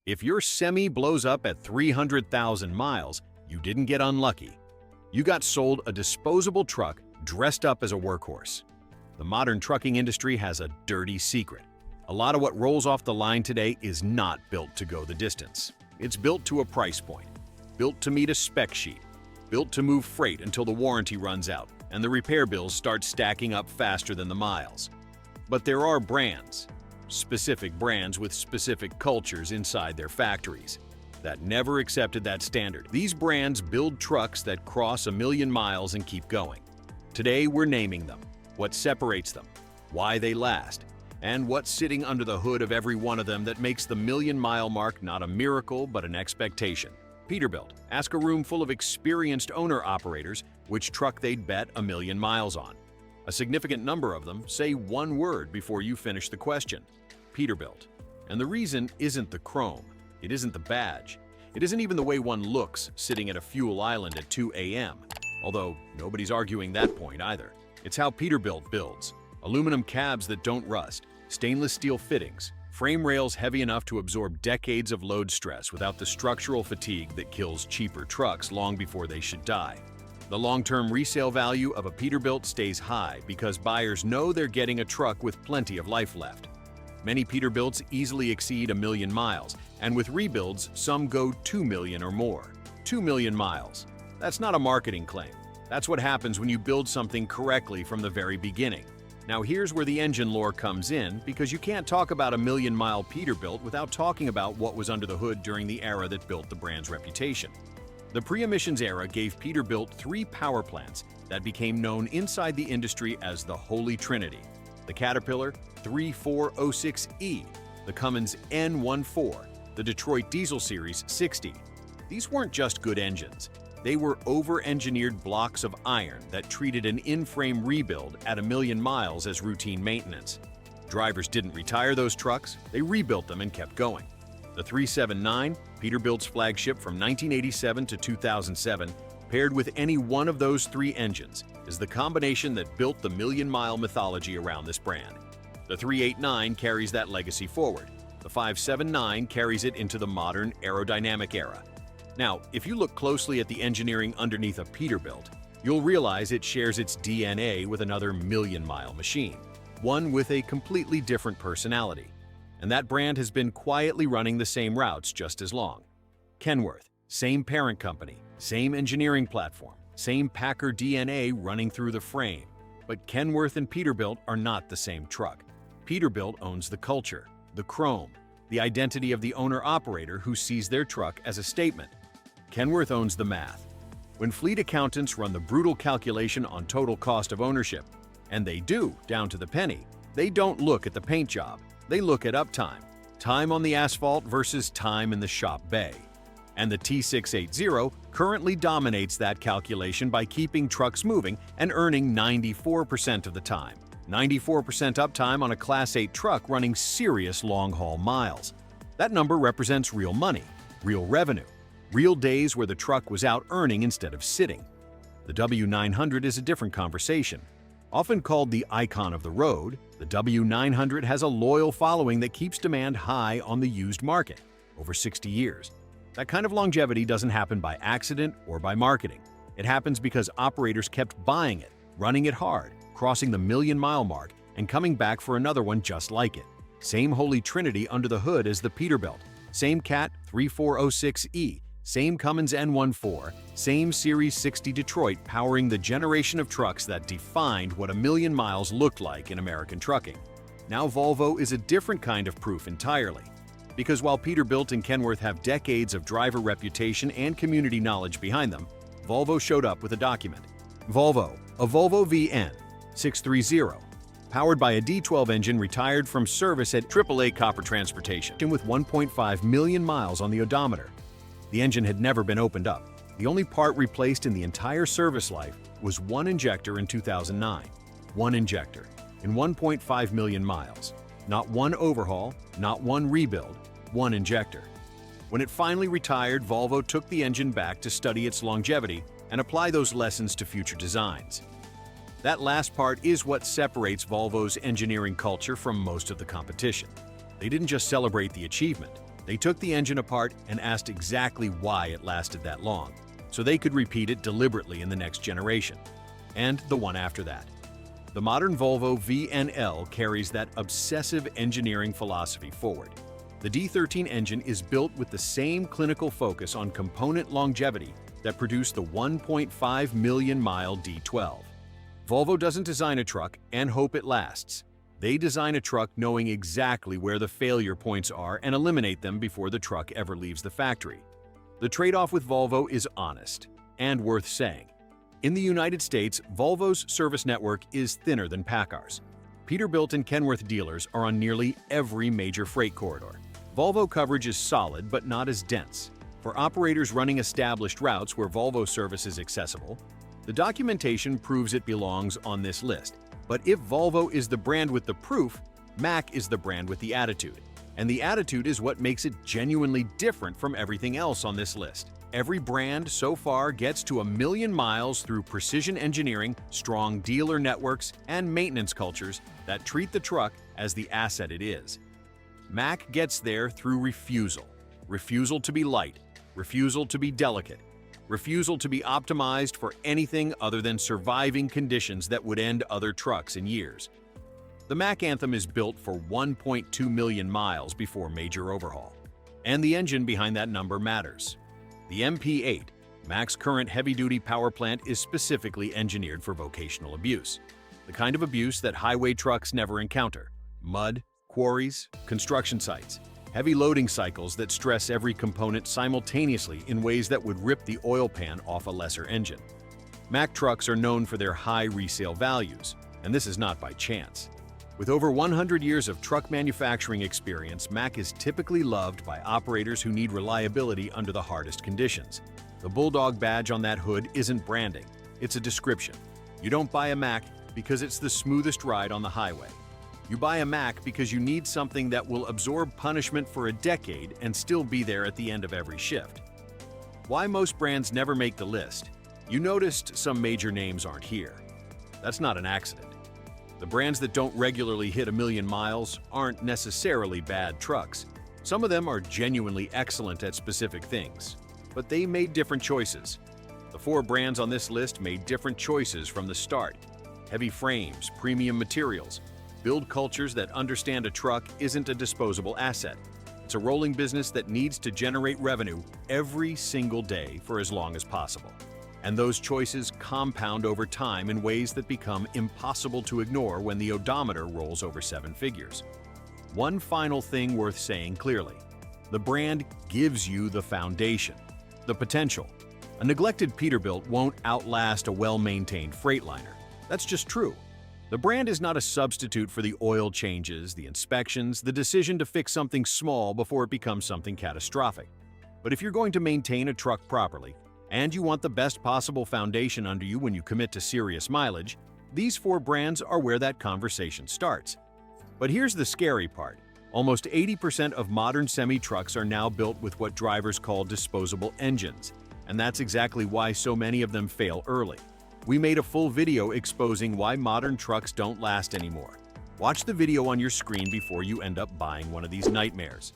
If your semi blows up at 300,000 miles, you didn't get unlucky. You got sold a disposable truck dressed up as a workhorse. The modern trucking industry has a dirty secret. A lot of what rolls off the line today is not built to go the distance. It's built to a price point, built to meet a spec sheet, built to move freight until the warranty runs out and the repair bills start stacking up faster than the miles. But there are brands, specific brands with specific cultures inside their factories, that never accepted that standard. These brands build trucks that cross 1,000,000 miles and keep going. Today we're naming them, what separates them, why they last, and what's sitting under the hood of every one of them that makes the 1,000,000-mile mark not a miracle but an expectation. Peterbilt. Ask a room full of experienced owner-operators which truck they'd bet 1,000,000 miles on. A significant number of them say one word before you finish the question: Peterbilt. And the reason isn't the chrome, it isn't the badge, it isn't even the way one looks sitting at a fuel island at 2 a.m., although nobody's arguing that point either. It's how Peterbilt builds: aluminum cabs that don't rust, stainless steel fittings, frame rails heavy enough to absorb decades of load stress without the structural fatigue that kills cheaper trucks long before they should die. The long-term resale value of a Peterbilt stays high because buyers know they're getting a truck with plenty of life left. Many Peterbilts easily exceed 1,000,000 miles, and with rebuilds, some go 2 million or more. 2 million miles. That's not a marketing claim. That's what happens when you build something correctly from the very beginning. Now here's where the engine lore comes in, because you can't talk about a 1,000,000-mile Peterbilt without talking about what was under the hood during the era that built the brand's reputation. The pre-emissions era gave Peterbilt 3 power plants that became known inside the industry as the Holy Trinity: the Caterpillar 3406E, the Cummins N14, the Detroit Diesel Series 60. These weren't just good engines. They were over-engineered blocks of iron that treated an in-frame rebuild at 1,000,000 miles as routine maintenance. Drivers didn't retire those trucks, they rebuilt them and kept going. The 379, Peterbilt's flagship from 1987 to 2007, paired with any one of those 3 engines, is the combination that built the 1,000,000-mile mythology around this brand. The 389 carries that legacy forward. The 579 carries it into the modern aerodynamic era. Now, if you look closely at the engineering underneath a Peterbilt, you'll realize it shares its DNA with another 1,000,000-mile machine, one with a completely different personality. And that brand has been quietly running the same routes just as long. Kenworth, same parent company, same engineering platform, same Packer DNA running through the frame. But Kenworth and Peterbilt are not the same truck. Peterbilt owns the culture, the chrome, the identity of the owner-operator who sees their truck as a statement. Kenworth owns the math. When fleet accountants run the brutal calculation on total cost of ownership, and they do, down to the penny, they don't look at the paint job, they look at uptime. Time on the asphalt versus time in the shop bay. And the T680 currently dominates that calculation by keeping trucks moving and earning 94% of the time. 94% uptime on a Class 8 truck running serious long-haul miles. That number represents real money, real revenue, real days where the truck was out earning instead of sitting. The W900 is a different conversation. Often called the icon of the road, the W900 has a loyal following that keeps demand high on the used market, over 60 years. That kind of longevity doesn't happen by accident or by marketing. It happens because operators kept buying it, running it hard, crossing the 1,000,000-mile mark, and coming back for another one just like it. Same Holy Trinity under the hood as the Peterbilt, same Cat 3406E, same Cummins N14, same Series 60 Detroit powering the generation of trucks that defined what 1,000,000 miles looked like in American trucking. Now Volvo is a different kind of proof entirely. Because while Peterbilt and Kenworth have decades of driver reputation and community knowledge behind them, Volvo showed up with a document. Volvo, a Volvo VN 630, powered by a D12 engine retired from service at AAA Copper Transportation with 1.5 million miles on the odometer. The engine had never been opened up. The only part replaced in the entire service life was one injector in 2009. One injector in 1.5 million miles. Not one overhaul, not one rebuild, one injector. When it finally retired, Volvo took the engine back to study its longevity and apply those lessons to future designs. That last part is what separates Volvo's engineering culture from most of the competition. They didn't just celebrate the achievement, They took the engine apart and asked exactly why it lasted that long, so they could repeat it deliberately in the next generation, and the one after that. The modern Volvo VNL carries that obsessive engineering philosophy forward. The D13 engine is built with the same clinical focus on component longevity that produced the 1.5 million mile D12. Volvo doesn't design a truck and hope it lasts. They design a truck knowing exactly where the failure points are and eliminate them before the truck ever leaves the factory. The trade-off with Volvo is honest and worth saying. In the United States, Volvo's service network is thinner than PACCAR's. Peterbilt and Kenworth dealers are on nearly every major freight corridor. Volvo coverage is solid but not as dense. For operators running established routes where Volvo service is accessible, the documentation proves it belongs on this list. But if Volvo is the brand with the proof, Mack is the brand with the attitude. And the attitude is what makes it genuinely different from everything else on this list. Every brand so far gets to 1 million miles through precision engineering, strong dealer networks, and maintenance cultures that treat the truck as the asset it is. Mack gets there through refusal. Refusal to be light, refusal to be delicate, refusal to be optimized for anything other than surviving conditions that would end other trucks in years. The Mack Anthem is built for 1.2 million miles before major overhaul. And the engine behind that number matters. The MP8, Mack's current heavy-duty power plant, is specifically engineered for vocational abuse. The kind of abuse that highway trucks never encounter. Mud, quarries, construction sites. Heavy loading cycles that stress every component simultaneously in ways that would rip the oil pan off a lesser engine. Mack trucks are known for their high resale values, and this is not by chance. With over 100 years of truck manufacturing experience, Mack is typically loved by operators who need reliability under the hardest conditions. The Bulldog badge on that hood isn't branding, it's a description. You don't buy a Mack because it's the smoothest ride on the highway. You buy a Mack because you need something that will absorb punishment for a decade and still be there at the end of every shift. Why most brands never make the list? You noticed some major names aren't here. That's not an accident. The brands that don't regularly hit 1 million miles aren't necessarily bad trucks. Some of them are genuinely excellent at specific things, but they made different choices. The 4 brands on this list made different choices from the start. Heavy frames, premium materials, build cultures that understand a truck isn't a disposable asset. It's a rolling business that needs to generate revenue every single day for as long as possible. And those choices compound over time in ways that become impossible to ignore when the odometer rolls over 7 figures. One final thing worth saying clearly. The brand gives you the foundation, the potential. A neglected Peterbilt won't outlast a well-maintained Freightliner. That's just true. The brand is not a substitute for the oil changes, the inspections, the decision to fix something small before it becomes something catastrophic. But if you're going to maintain a truck properly, and you want the best possible foundation under you when you commit to serious mileage, these 4 brands are where that conversation starts. But here's the scary part. Almost 80% of modern semi-trucks are now built with what drivers call disposable engines, and that's exactly why so many of them fail early. We made a full video exposing why modern trucks don't last anymore. Watch the video on your screen before you end up buying one of these nightmares.